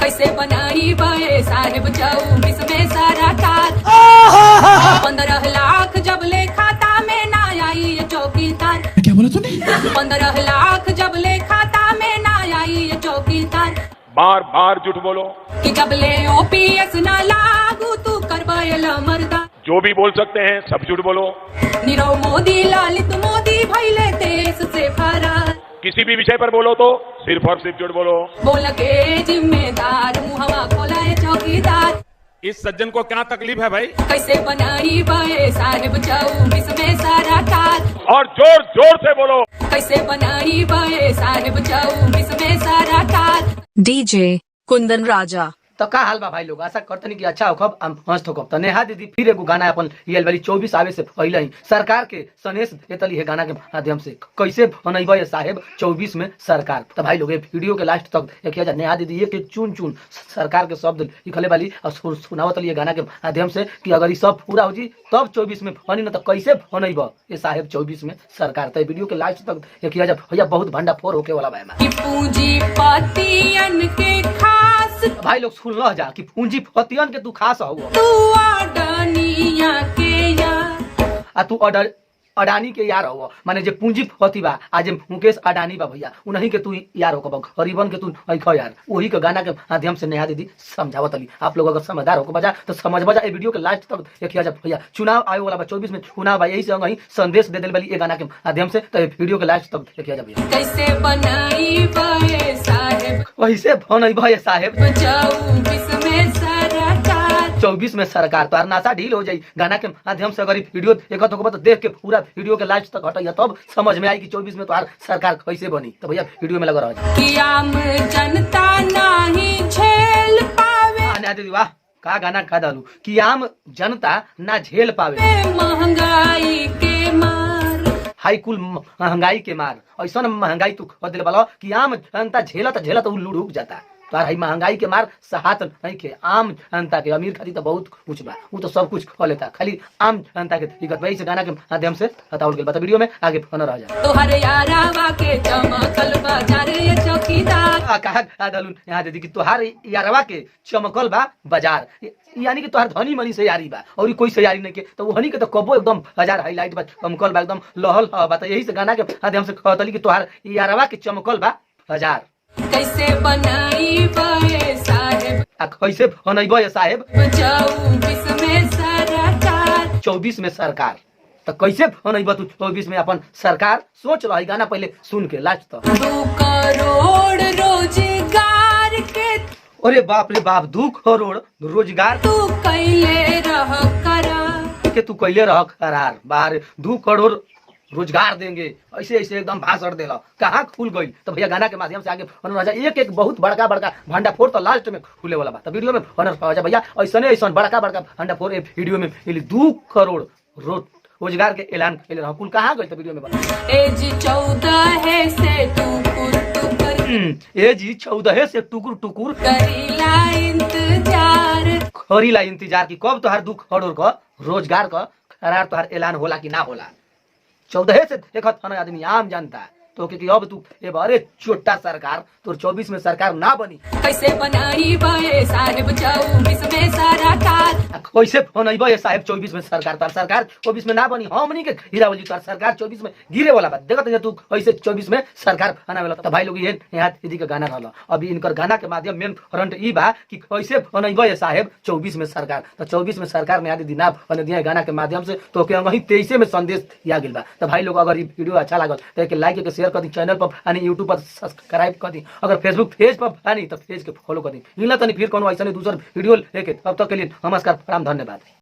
कैसे बनाई बे साहेब 24 में सरकार। 15 लाख जब ले खाता में ना आई ये चौकीदार। क्या बोला तूने? 15 लाख जब ले खाता में ना आई ये चौकीदार। बार बार झूठ बोलो। कि जब ले ओपीएस ना लागू तू करवायल मर्दा। जो भी बोल सकते हैं सब झूठ बोलो। नीरव मोदी ललित मोदी भइले देश से फरार। किसी भी विषय पर बोलो तो सिर्फ और सिर्फ झूठ बोलो। बोल के जिम्मेदार मुहवा खोला है चौकीदार। इस सज्जन को क्या तकलीफ है भाई? कैसे बनाई बे साहेब 24 में सरकार। और जोर जोर से बोलो। कैसे बनाई बे साहेब 24 में सरकार। डीजे कुंदन राजा। तो का हाल बा भाई लोग, आशा करते नहीं कि अच्छा होखब मस्त होखब। तो नेहा दीदी फिर एगो गाना अपन लियल वाली 24 आवे से पहले ही सरकार के सनेश देतली है गाना के माध्यम से कैसे बनैबे ये साहेब 24 में सरकार। तो भाई लोग ये वीडियो के लास्ट तक देखिए जा। नेहा दीदी एक चुन चुन सरकार के शब्द लिखले वाली और सुनावत ये गाना के माध्यम से कि अगर ये सब पूरा हो जी तब 24 में बनी न तो कैसे बनैबे ये साहेब 24 में सरकार। तो वीडियो के लास्ट तक देखिए जा भैया, बहुत भंडा फोड़ होके वाला बा। पूंजीपतियन के खास भाई लोग सुन लो जा कि पूंजीपतियन के तू खास हो तू अडनिया के यार। आ तू अडानी के यार हो, माने जे पूंजीपति बा आज मुकेश अडानी बा भैया उन्हीं के तू यार हो, गरीबन के तू ऐखो यार। वही के गाना के माध्यम से नेहा दीदी समझावत ली। आप लोग अगर समझदार हो बजा तो समझ बजा। ये वीडियो के लास्ट तक देखिए जब भैया चुनाव आए वाला बा 24 में चुनाव बा, यही से वही संदेश दे दिल वाली ये गाना के माध्यम से। तो वीडियो के लास्ट तक देखिए जब कैसे बनाई बे साहेब वैसे बनैबे साहेब 24 में सरकार। 24 में सरकार। तो नासा ढील हो जाई गाना के माध्यम से। अगर वीडियो देखत हो तो देख के पूरा वीडियो के लास्ट तक हटाइए तब समझ में आई कि 24 में तो सरकार कैसे बनी। तो भैया वीडियो में लगा रहा कि आम जनता नहीं झेल पावे। दीदी वाह का गाना का डालू कि आम जनता ना झेल पावे महंगाई के मार। हाई कुल महंगाई के मार। ऐसा महंगाई तू कर दिल वाला कि आम जनता झेलत झेलत उ लुढ़क जाता। तो हाई महंगाई के मार सहात नहीं के आम जनता के। अमीर खातिर तो बहुत कुछ बा, वो तो सब कुछ खा लेता, खाली आम जनता के दिक्कत वही से गाना के माध्यम से बतावल गेल। बता वीडियो में आगे फोन रह जा। तोहर यारावा के चमकल बाजार ये चौकीदार। कहा डालू यहाँ दीदी कि तोहार यारवा के चमकल बा बाजार, यानी कि तोहार धनी मनी से यारी बा और कोई से यारी नहीं के। तो वहनी के तो कबो एकदम बाजार हाईलाइट बा, चमकल बा, एकदम लहल बा। तो यही से गाना के माध्यम से कहतली कि तोहार यारवा के चमकल बा बाजार। कैसे बनाई बे साहेब कैसे बनैबे साहेब 24 में सरकार। 24 में सरकार। तो कैसे बनैबे तू 24 में अपन सरकार? सोच रही गाना पहले सुन के लास्ट तक। 2 करोड़ रोजगार के अरे बाप रे बाप, 2 करोड़ रोजगार तू कैले रह करा के तू कैले रह करार। बाहर 2 करोड़ रोजगार देंगे ऐसे ऐसे एकदम भाषण देला, कहाँ खुल गई। तो भैया गाना के माध्यम से आगे राजा एक एक बहुत बड़का बड़का भंडा फोड़ तो लास्ट में खुले वाला बात। तो वीडियो में राजा भैया ऐसा बड़का बड़का भंडा फोड़ वीडियो में 2 करोड़ रोजगार के ऐलान कैले रहा। कुल कहाँ गई? तो वीडियो में एज 14 से टुकुर टुकुर एज 14 से टुकुर टुकुर करीला इंतजार। करीला इंतजार की कब तोहार 2 करोड़ का रोजगार का करार तोहार ऐलान होला कि ना होला। 14 से देखत हन आदमी आम जानता है तो कि अब तू ए बारे छोटा सरकार तो 24 में सरकार ना बनी। कैसे बनाई बे साहेब 24 में सरकार। कैसे बनैबे साहेब 24 में सरकार? तार सरकार 24 में ना बनी, हमनी के हीरावली तार सरकार 24 में गिरे वाला बात देखत है तू कैसे 24 में सरकार बनावेला। तो भाई लोग ये यहाँ दीदी का गाना रहला। अभी इनकर गाना के माध्यम मेन फ्रंट ई बा कि कैसे बनैबे साहेब 24 में सरकार। तो 24 में सरकार में दीदी ना बने दिया गाना के माध्यम से। तो के वही 23 में संदेश दिया गेल बा। तो भाई लोग अगर ये वीडियो अच्छा लागल तो एक लाइक शेयर कर दी, चैनल पर यानी यूट्यूब पर सब्सक्राइब कर दी, अगर फेसबुक पेज पर यानी तो पेज के फॉलो कर दी। मिला तनी फिर कोनो ऐसा दूसरा वीडियो लेके, तब तक के लिए नमस्कार, प्रणाम, धन्यवाद।